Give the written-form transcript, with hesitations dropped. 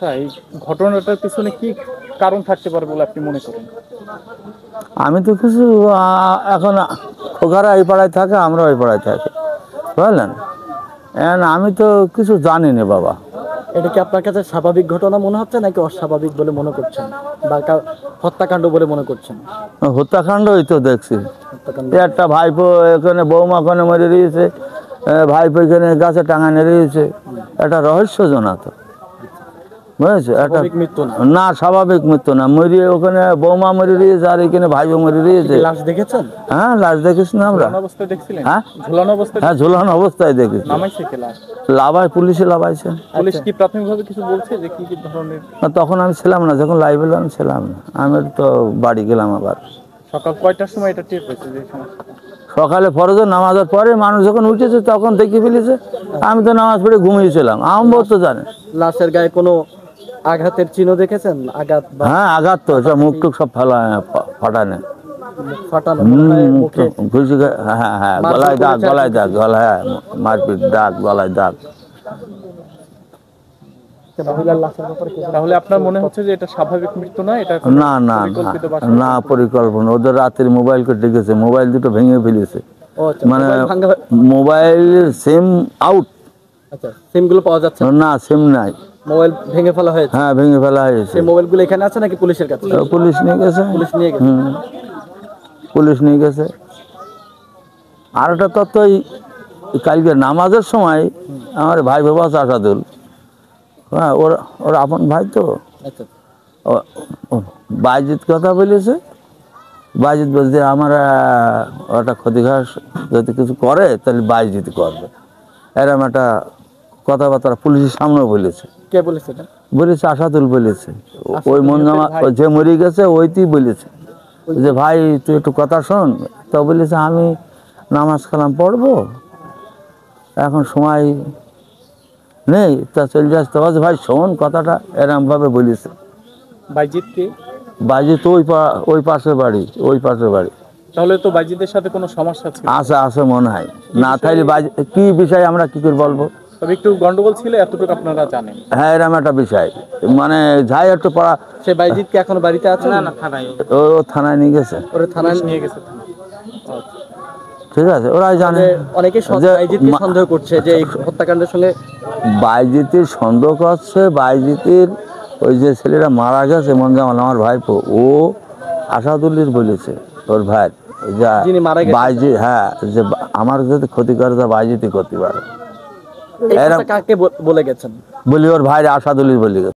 আচ্ছা, এই ঘটনাটার পিছনে কি কারণ থাকতে পারে বলে আপনি মনে করেন? আমি তো কিছু এখন খোকারা এই পাড়ায় থাকে, আমরা ওই পাড়ায় থাকি, বুঝলেন। এখন আমি তো কিছু জানি না বাবা। এটা কি আপনার কাছে স্বাভাবিক ঘটনা মনে হচ্ছে নাকি অস্বাভাবিক বলে মনে করছেন বা হত্যাকাণ্ড বলে মনে করছেন? হত্যাকাণ্ডই তো দেখছি। হত্যাকাণ্ড। একটা ভাইপো এখানে, বৌমা ওখানে মরে রয়েছে, ভাইপো এখানে গাছে টাঙানো রয়েছে। একটা রহস্যজনক তো, বুঝেছো? একটা স্বাভাবিক মৃত্যু না। না, স্বাভাবিক মৃত্যু না। মরিয়ে ওখানে বৌমা মরে রয়েছে আর এখানে ভাইপো মরে রয়েছে। লাশ দেখেছেন? হ্যাঁ, লাশ দেখিস না আমরা? ঝুলানো অবস্থায় দেখছিলেন? হ্যাঁ ঝুলানো অবস্থায় হ্যাঁ, ঝুলানো অবস্থায় দেখেছি। নামাইছে কে লাশ? লাভায়, পুলিশে লাভাইছে। পুলিশ কি প্রাথমিকভাবে কিছু বলছে যে কি কি ধরনের? তখন আমি ছিলাম না, যখন লাইভ এলাম ছিলাম না, আমি তো বাড়ি গেলাম আবার। সকাল কয়টার সময় এটা টের পেয়েছে যে সমস্যা? সকালে ফরজের নামাজের পরে মানুষ যখন উঠেছে তখন দেখে ফেলেছে। আমি তো নামাজ পড়ে ঘুমিয়েছিলাম, আম্বর তো জানে। লাশের গায়ে কোনো আঘাতের চিহ্ন দেখেছেন? আঘাত বা হ্যাঁ, আঘাত তো, সব মুখ টুক সব ফাটানে। মুখ ফাটানো মনে হয় মুখে? ঘুষি, হ্যাঁ হ্যাঁ, গলায় দাগ, গলায় দাগ, গলায়, হ্যাঁ, মারপিট দাগ, গলায় দাগ। মহিলার লাশের ব্যাপারে কি? তাহলে আপনার মনে হচ্ছে যে এটা স্বাভাবিক মৃত্যু না, এটা না না পরিকল্পিত বা না, পরিকল্পনা। ওদের রাতের মোবাইল কেটে গেছে, মোবাইল দুটো ভেঙে ফেলেছে। ও আচ্ছা, মানে মোবাইল ভাঙা। মোবাইলের সিম আউট। আচ্ছা, সিমগুলো পাওয়া যাচ্ছে না? না, সিম নাই। মোবাইল ভেঙে ফেলা হয়েছে? হ্যাঁ, ভেঙে ফেলা হয়েছে। সেই মোবাইলগুলো এখানে আছে নাকি পুলিশের কাছে? পুলিশ নিয়ে গেছে। পুলিশ নিয়ে গেছে। পুলিশ নিয়ে গেছে। আর একটা তত্ত্ব, কালকে নামাজের সময় আমার ভাই বাবা আছে আসাদুল, হ্যাঁ, ওর আপন ভাই তো, আচ্ছা। বাইজিৎ কথা বলেছে। বাইজিৎ বলছে আমার ওটা ক্ষতিঘাস যদি কিছু করে তাহলে বাইজিৎ করবে, এরকম একটা কথাবার্তা পুলিশের সামনেও বলেছে। কে বলেছে এটা? বলেছে আসাদুল বলেছে। ওই মনজামা যে মরে গেছে ওইতেই বলেছে যে ভাই তুই একটু কথা শোন। তো বলেছে আমি নামাজ কালাম পড়বো, এখন সময় নেই, তা চলে যাস। তো ভাই শোন কথাটা, এরমভাবে বলেছে। বাইজিৎ কে? বাইজিৎ ওই পাশের বাড়ি, ওই পাশের বাড়ি। তাহলে তো বাইজিদের সাথে কোনো সমস্যা ছিল? আছে মনে হয়। না থাকলে কি বিষয় আমরা কি করে বলবো। তবে একটু গন্ডগোল ছিল এতটুকু আপনারা জানেন? হ্যাঁ, এরকম একটা বিষয়, মানে যাই একটু পড়া। সে বাইজিৎ কি এখনো বাড়িতে আছে? না না, থানায়। ও থানায় নিয়ে গেছে। ওরে থানায় নিয়ে গেছে। ঠিক আছে, ওরাই জানে। অনেকে যে বাইজিৎকে সন্দেহ করছে যে এই হত্যাকাণ্ডের সঙ্গে। বাইজিতের সন্দেহ করছে, বাইজিতের ওই যে ছেলেটা মারা গেছে মনজামাল আমার ভাইপো, ও আসাদুল্লির বলেছে ওর ভাই যিনি মারা গেছেন। বাইজিৎ, হ্যাঁ, যে আমার যদি ক্ষতি করে তা বাইজিতই করতে পারে। এই কথা কাকে বলে গেছেন? বলি ওর ভাই আসাদুল্লির বলে গেছে।